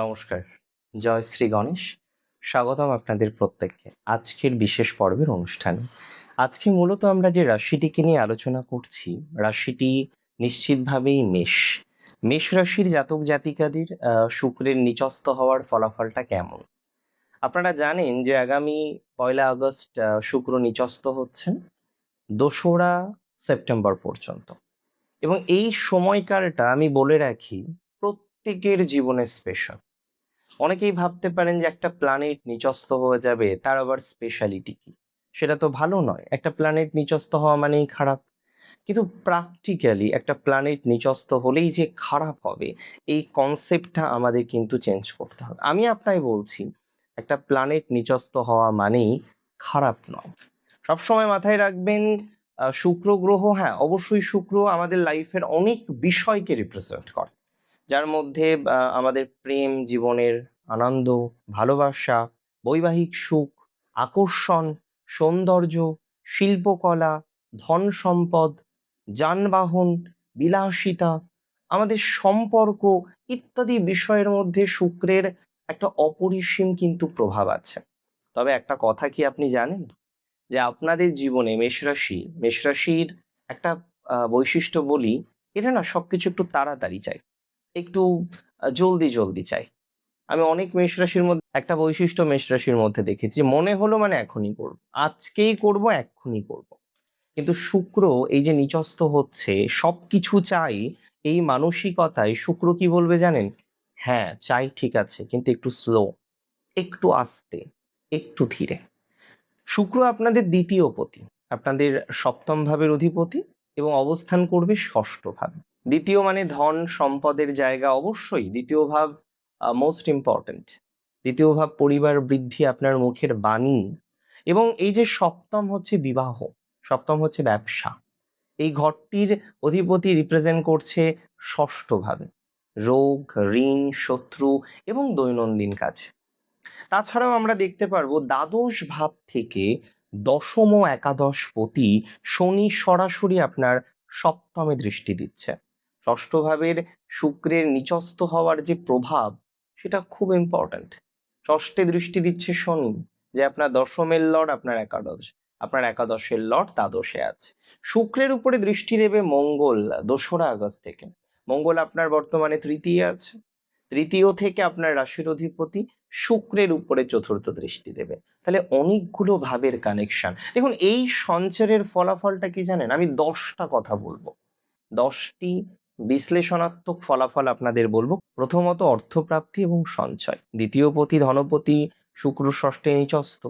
নমস্কার। জয় শ্রী গণেশ। স্বাগতম আপনাদের প্রত্যেককে আজকের বিশেষ পর্বের অনুষ্ঠানে। আজকে মূলত আমরা যে রাশিটিকে নিয়ে আলোচনা করছি, রাশিটি নিশ্চিতভাবেই মেষ। মেষ রাশির জাতক জাতিকাদের শুক্রের নিচস্থ হওয়ার ফলাফলটা কেমন? আপনারা জানেন যে আগামী ১লা আগস্ট শুক্র নিচস্থ হচ্ছেন ২রা সেপ্টেম্বর পর্যন্ত। এবং এই সময়কালটা আমি বলে রাখি প্রত্যেকের জীবনে স্পেশাল। অনেকেই ভাবতে পারেন যে একটা প্ল্যানেট নিচস্থ হয়ে যাবে, তার আবার স্পেশালিটি কি? সেটা তো ভালো নয়। একটা প্ল্যানেট নিচস্থ হওয়া মানেই খারাপ। কিন্তু প্র্যাকটিক্যালি একটা প্ল্যানেট নিচস্থ হলেই যে খারাপ হবে, এই কনসেপ্টটা আমাদের কিন্তু চেঞ্জ করতে হবে। আমি আপনাকে বলছি, একটা প্ল্যানেট নিচস্থ হওয়া মানেই খারাপ নয়। সবসময় মাথায় রাখবেন, শুক্র গ্রহ, হ্যাঁ অবশ্যই শুক্র আমাদের লাইফের অনেক বিষয়কে রিপ্রেজেন্ট করে। যার মধ্যে আমাদের প্রেম জীবনের আনন্দ, ভালোবাসা, বৈবাহিক সুখ, আকর্ষণ, সৌন্দর্য, শিল্পকলা, ধন সম্পদ, যানবাহন, বিলাসিতা, আমাদের সম্পর্ক ইত্যাদি বিষয়ের মধ্যে শুক্রের একটা অপরিসীম কিন্তু প্রভাব আছে। তবে একটা কথা কি আপনি জানেন যে আপনাদের জীবনে মেষ রাশির একটা বৈশিষ্ট্য বলি, এটা না সবকিছু একটু তাড়াতাড়ি চাই, একটু জলদি জলদি চাই। আমি অনেক মেষ রাশির মধ্যে একটা বৈশিষ্ট্য মেষ রাশির মধ্যে দেখেছি, মনে হলো মানে এখনই করব, আজকেই করব, এক্ষুনি করব। কিন্তু শুক্র এই যে নিচস্থ হচ্ছে, সবকিছু চাই, এই মানসিকতায় শুক্র কি বলবে জানেন? হ্যাঁ চাই ঠিক আছে, কিন্তু একটু স্লো, একটু আস্তে, একটু ধীরে। শুক্র আপনাদের দ্বিতীয় পতি, আপনাদের সপ্তম ভাবের অধিপতি, এবং অবস্থান করবে ষষ্ঠ ভাবে। দ্বিতীয় মানে ধন সম্পদের জায়গা, অবশ্যই দ্বিতীয় ভাব মোস্ট ইম্পর্ট্যান্ট। দ্বিতীয় ভাব পরিবার বৃদ্ধি, আপনার মুখের বাণী। এবং এই যে সপ্তম হচ্ছে বিবাহ, সপ্তম হচ্ছে ব্যবসা। এই ঘরটির অধিপতি রিপ্রেজেন্ট করছে ষষ্ঠ ভাবে, রোগ, ঋণ, শত্রু এবং দৈনন্দিন কাজ। তাছাড়াও আমরা দেখতে পারবো দ্বাদশ ভাব থেকে দশম ও একাদশ পতি শনি সরাসরি আপনার সপ্তমে দৃষ্টি দিচ্ছে। ষষ্ঠ ভাবের শুক্রের নিচস্থ হওয়ার যে প্রভাব, সেটা খুব ইম্পর্ট্যান্ট। ষষ্ঠে দৃষ্টি দিচ্ছে শনি, যে আপনার দশমের লর্ড আপনার একাদশ, আপনার একাদশের লর্ড দ্বাদশে আছে। শুক্রের উপরে দৃষ্টি দেবে মঙ্গল ২রা আগস্ট থেকে। মঙ্গল আপনার বর্তমানে তৃতীয় আছে, তৃতীয় থেকে আপনার রাশির অধিপতি শুক্রের উপরে চতুর্থ দৃষ্টি দেবে। তাহলে অনেকগুলো ভাবের কানেকশন। দেখুন এই সঞ্চারের ফলাফলটা কি জানেন? আমি 10টা কথা বলবো, 10টি বিশ্লেষণাত্মক ফলাফল আপনাদের বলবো। প্রথমত অর্থপ্রাপ্তি এবং সঞ্চয়। দ্বিতীয় পতি ধনপতি শুক্র ষষ্ঠে নিচস্থ,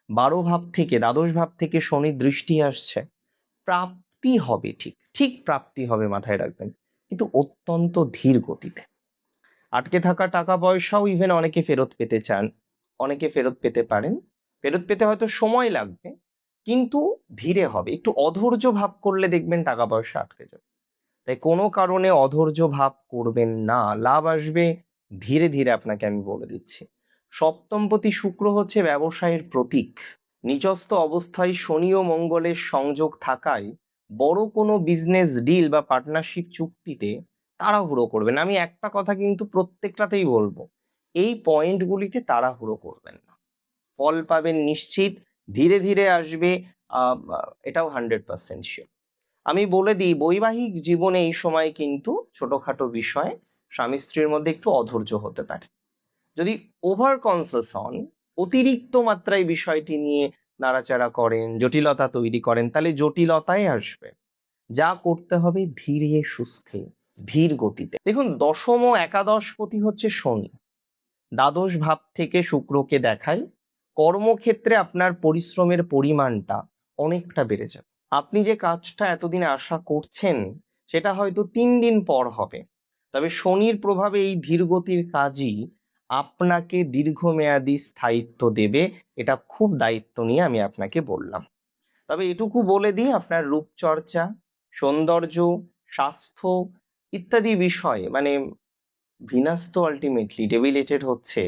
12 ভাব থেকে দ্বাদশ ভাব থেকে শনির দৃষ্টি আসছে। প্রাপ্তি হবে, ঠিক ঠিক প্রাপ্তি হবে, মাথায় রাখবেন, কিন্তু অত্যন্ত ধীর গতিতে। আটকে থাকা টাকা পয়সাও ইভেন অনেকে ফেরত পেতে চান, অনেকে ফেরত পেতে পারেন। ফেরত পেতে হয়তো সময় লাগবে, কিন্তু ধীরে হবে। একটু অধৈর্য ভাব করলে দেখবেন টাকা পয়সা আটকে যাবে। তাই কোনো কারণে অধৈর্য ভাব করবেন না, লাভ আসবে ধীরে ধীরে, আপনাকে আমি বলে দিচ্ছি। সপ্তমপতি শুক্র হচ্ছে ব্যবসায়ের প্রতীক। নিচস্থ অবস্থায় শনি ও মঙ্গলের সংযোগ থাকায় বড় কোনো বিজনেস ডিল বা পার্টনারশিপ চুক্তিতে তাড়াহুড়ো করবেন। আমি একটা কথা কিন্তু প্রত্যেকটাতেই বলবো, এই পয়েন্টগুলিতে তাড়াহুড়ো করবেন না। ফল পাবেন নিশ্চিত, ধীরে ধীরে আসবে, এটাও 100% শিওর। আমি বলে দিই, বৈবাহিক জীবনে এই সময় কিন্তু ছোটখাটো বিষয় স্বামী স্ত্রীর মধ্যে একটু অধৈর্য হতে পারে। যদি ওভার কনসাস হন, অতিরিক্ত মাত্রায় বিষয়টি নিয়ে নাড়াচাড়া করেন, জটিলতা তৈরি করেন, তাহলে জটিলতাই আসবে। যা করতে হবে ধীরে সুস্থে, ধীর গতিতে। দেখুন দশম ও একাদশ পতি হচ্ছে শনি, দ্বাদশ ভাব থেকে শুক্রকে দেখায় কর্মক্ষেত্রে আপনার পরিশ্রমের পরিমাণটা অনেকটা বেড়ে যাবে। আপনি যে কাজটা এতদিন আশা করছেন, সেটা হয়তো 3 দিন পর হবে। তবে শনির প্রভাবে এই ধীরগতির কাজই আপনাকে দীর্ঘমেয়াদী স্থায়িত্ব দেবে। এটা খুব দায়িত্ব নিয়ে আমি আপনাকে বললাম। তবে এটুকু বলে দিই, আপনার রূপচর্চা, সৌন্দর্য, স্বাস্থ্য ইত্যাদি বিষয়, মানে ভিনাস তো আলটিমেটলি ডেবিলেটেড হচ্ছে।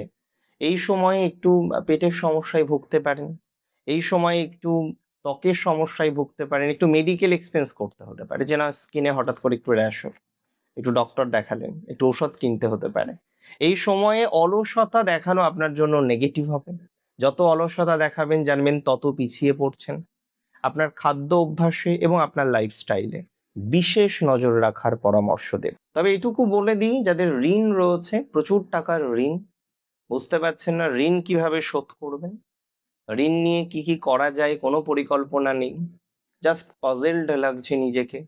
এই সময়ে একটু পেটের সমস্যায় ভুগতে পারেন, এই সময়ে একটু ত্বকের সমস্যায় ভুগতে পারেন, একটু মেডিকেল এক্সপেন্স করতে হতে পারে, যে না স্কিনে হঠাৎ করে একটু র্যাশ হল, একটু ডক্টর দেখালেন, একটু ওষুধ কিনতে হতে পারে। এই সময়ে অলসতা দেখানো আপনার জন্য নেগেটিভ হবে। যত অলসতা দেখাবেন জানবেন তত পিছিয়ে পড়ছেন। আপনার খাদ্য অভ্যাসে এবং আপনার লাইফস্টাইলে বিশেষ নজর রাখার পরামর্শ দেব। তবে এটুকু বলে দিই, যাদের ঋণ রয়েছে, প্রচুর টাকার ঋণ, বুঝতে পারছেন না ঋণ কিভাবে শোধ করবেন, ঋণ নিয়ে কি কি করা যায় কোনো পরিকল্পনা নেই, জাস্ট পাজেলড লাগছে নিজেকে,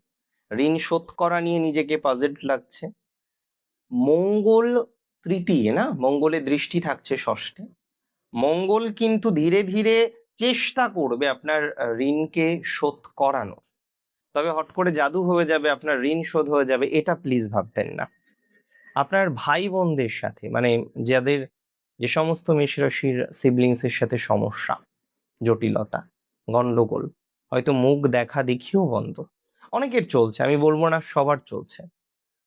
ঋণ শোধ করা নিয়ে নিজেকে পাজেলড লাগছে। মঙ্গল তৃতীয় না, মঙ্গলের দৃষ্টি থাকছে ষষ্ঠে। মঙ্গল কিন্তু ধীরে ধীরে চেষ্টা করবে আপনার ঋণকে শোধ করানো। তবে হট করে জাদু হয়ে যাবে, আপনার ঋণ শোধ হয়ে যাবে, এটা প্লিজ ভাববেন না। আপনার ভাই বোনদের সাথে, মানে যাদের যে সমস্ত মেষ রাশির সিবলিংসের সাথে সমস্যা, জটিলতা, গন্ডগোল, হয়তো মুখ দেখা দেখিও বন্ধ, অনেকের চলছে, আমি বলবো না সবার চলছে,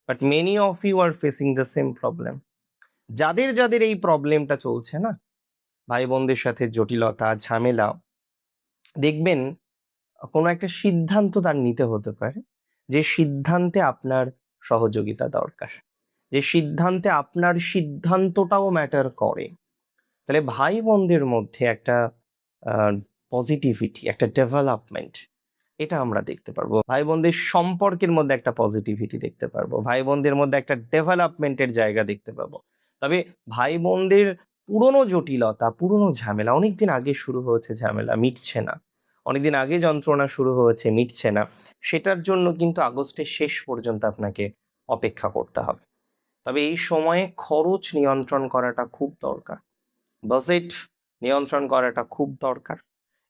but many of you are facing the same problem. যাদের যাদের এই প্রবলেমটা চলছে না, ভাই বোনদের সাথে জটিলতা, ঝামেলা, দেখবেন কোনো একটা সিদ্ধান্ত তার নিতে হতে পারে, যে সিদ্ধান্তে আপনার সহযোগিতা দরকার, যে সিদ্ধান্তে আপনার সিদ্ধান্তটাও ম্যাটার করে। তাহলে ভাই বোনদের মধ্যে একটা পজিটিভিটি, একটা ডেভেলপমেন্ট, এটা আমরা দেখতে পারবো। ভাই বোনদের সম্পর্কের মধ্যে একটা পজিটিভিটি দেখতে পারবো, ভাই বোনদের মধ্যে একটা ডেভেলপমেন্টের জায়গা দেখতে পাবো। তবে ভাই বোনদের পুরনো জটিলতা, পুরনো ঝামেলা, অনেকদিন আগে শুরু হয়েছে ঝামেলা, মিটছে না, অনেকদিন আগে যন্ত্রণা শুরু হয়েছে, মিটছে না, সেটার জন্য কিন্তু আগস্টের শেষ পর্যন্ত আপনাকে অপেক্ষা করতে হবে। তবে এই সময়ে খরচ নিয়ন্ত্রণ করাটা খুব দরকার, বাজেট নিয়ন্ত্রণ করাটা খুব দরকার।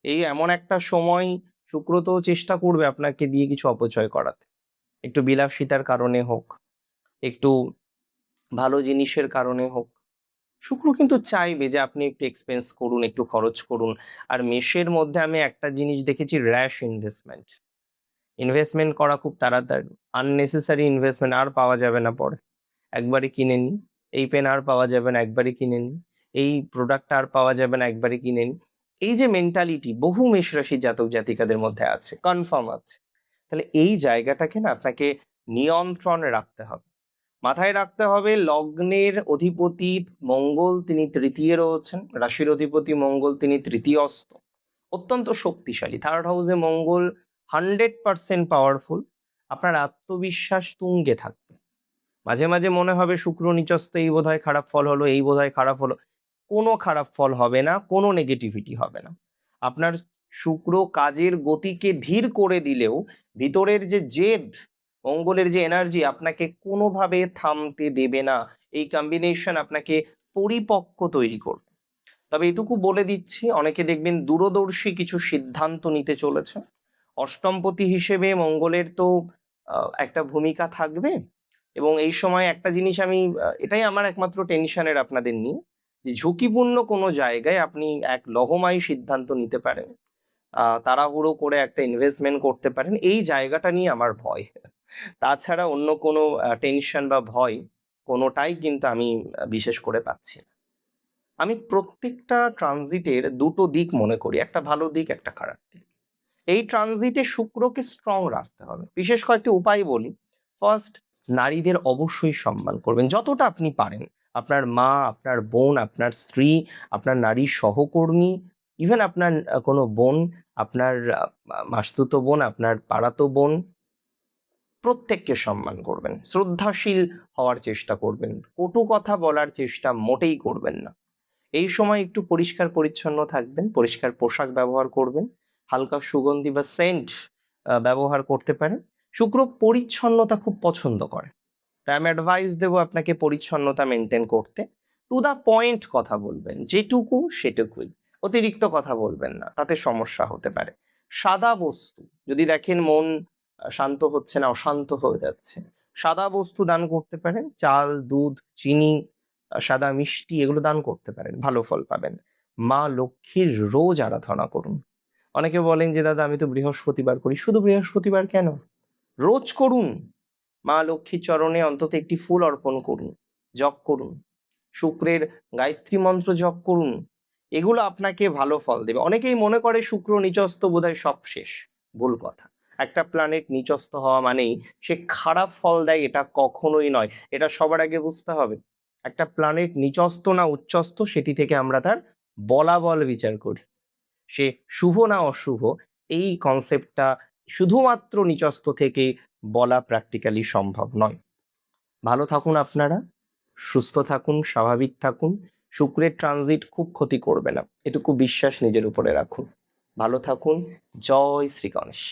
এই এমন একটা সময়, শুক্র তো চেষ্টা করবে আপনাকে দিয়ে কিছু অপচয় করাতে, একটু বিলাসিতার কারণে হোক, একটু ভালো জিনিসের কারণে হোক, শুক্র কিন্তু চাইবে যে আপনি একটু এক্সপেন্স করুন, একটু খরচ করুন। আর মেষের মধ্যে আমি একটা জিনিস দেখেছি, র্যাশ ইনভেস্টমেন্ট, ইনভেস্টমেন্ট করা খুব তাড়াতাড়ি, আননেসেসারি ইনভেস্টমেন্ট আর পাওয়া যাবে না পরে, একবারই কিনে নিই, এই পেন আর পাওয়া যাবে না, একবারই কিনে নিই, এই প্রোডাক্ট আর পাওয়া যাবে না, একবারই কিনে নিই। এই যে মেন্টালিটি বহু মেষ রাশি জাতক জাতিকাদের মধ্যে আছে, কনফার্ম আছে। তাহলে এই জায়গাটাকে না আপনাকে নিয়ন্ত্রণে রাখতে হবে। মাথায় রাখতে হবে লগ্নের অধিপতি মঙ্গল, তিনি তৃতীয় রয়েছেন, রাশির অধিপতি মঙ্গল তিনি তৃতীয়স্থ, অত্যন্ত শক্তিশালী। থার্ড হাউসে মঙ্গল 100% পাওয়ারফুল। আপনার আত্মবিশ্বাস তুঙ্গে থাকবে। মাঝে মাঝে মনে হবে শুক্র নিচস্থ, এই বোধহয় খারাপ ফল হলো, এই বোধহয় খারাপ হলো। কোনো খারাপ ফল হবে না, কোনো নেগেটিভিটি হবে না। আপনার শুক্র কাজের গতিকে ধীর করে দিলেও ভিতরের যে জেদ, মঙ্গলের যে এনার্জি আপনাকে কোনোভাবে থামতে দেবে না। এই কম্বিনেশন আপনাকে পরিপক্ক তৈরি করবে। তবে এটুকু বলে দিচ্ছি, অনেকে দেখবেন দূরদর্শী কিছু সিদ্ধান্ত নিতে চলেছে। অষ্টমপতি হিসেবে মঙ্গলের তো একটা ভূমিকা থাকবে। এবং এই সময় একটা জিনিস আমি এটাই আমার একমাত্র টেনশনের আপনাদের নিয়ে, যে ঝুঁকিপূর্ণ কোনো জায়গায় আপনি এক লহমাই সিদ্ধান্ত নিতে পারেন, তাড়াহুড়ো করে একটা ইনভেস্টমেন্ট করতে পারেন, এই জায়গাটা নিয়ে আমার ভয়। তাছাড়া অন্য কোনো টেনশন বা ভয় কোনোটাই কিন্তু আমি বিশেষ করে পাচ্ছি না। আমি প্রত্যেকটা ট্রানজিটের দুটো দিক মনে করি, একটা ভালো দিক, একটা খারাপ দিক। এই ট্রানজিটে শুক্রকে স্ট্রং রাখতে হবে। বিশেষ কয়েকটি উপায় বলি। ফার্স্ট, নারীদের অবশ্যই সম্মান করবেন যতটা আপনি পারেন। আপনার মা, আপনার বোন, আপনার স্ত্রী, আপনার নারী সহকর্মী, ইভেন আপনার কোনো বোন, আপনার মাসতুতো বোন, আপনার পাড়াতো বোন, প্রত্যেককে সম্মান করবেন, শ্রদ্ধাশীল হওয়ার চেষ্টা করবেন, কটু কথা বলার চেষ্টা মোটেই করবেন না। এই সময় একটু পরিষ্কার পরিচ্ছন্ন থাকবেন, পরিষ্কার পোশাক ব্যবহার করবেন, হালকা সুগন্ধি বা সেন্ট ব্যবহার করতে পারেন। শুক্র পরিচ্ছন্নতা খুব পছন্দ করে, তাই আমি অ্যাডভাইস দেবো আপনাকে পরিচ্ছন্নতা মেনটেন করতে। টু দা পয়েন্ট কথা বলবেন, যেটুকু সেটুকুই, অতিরিক্ত কথা বলবেন না, তাতে সমস্যা হতে পারে। সাদা বস্তু, যদি দেখেন মন শান্ত হচ্ছে না, অশান্ত হয়ে যাচ্ছে, সাদা বস্তু দান করতে পারেন, চাল, দুধ, চিনি, সাদা মিষ্টি, এগুলো দান করতে পারেন, ভালো ফল পাবেন। মা লক্ষ্মীর রোজ আরাধনা করুন। অনেকে বলেন যে দাদা আমি তো বৃহস্পতিবার করি, শুধু বৃহস্পতিবার কেন, রোজ করুন। মা লক্ষ্মীর চরণে অন্তত একটি ফুল অর্পণ করুন, জপ করুন, শুক্রের গায়ত্রী মন্ত্র জপ করুন। এগুলো আপনাকে ভালো ফল দেবে। অনেকেই মনে করে শুক্র নিচস্থ বোধহয় সব শেষ, ভুল কথা। একটা প্ল্যানেট নিচস্থ হওয়া মানেই সে খারাপ ফল দেয়, এটা কখনোই নয়, এটা সবার আগে বুঝতে হবে। একটা প্ল্যানেট নিচস্থ না উচ্চস্থ সেটি থেকে আমরা তার বলাবল বিচার করি। সে শুভ না অশুভ এই কনসেপ্টটা শুধুমাত্র নিচস্থ থেকে বলা প্র্যাকটিক্যালি সম্ভব নয়। ভালো থাকুন আপনারা, সুস্থ থাকুন, স্বাভাবিক থাকুন। শুক্রের ট্রানজিট খুব ক্ষতি করবে না, এটুকু বিশ্বাস নিজের উপরে রাখুন। ভালো থাকুন। জয় শ্রী গণেশ।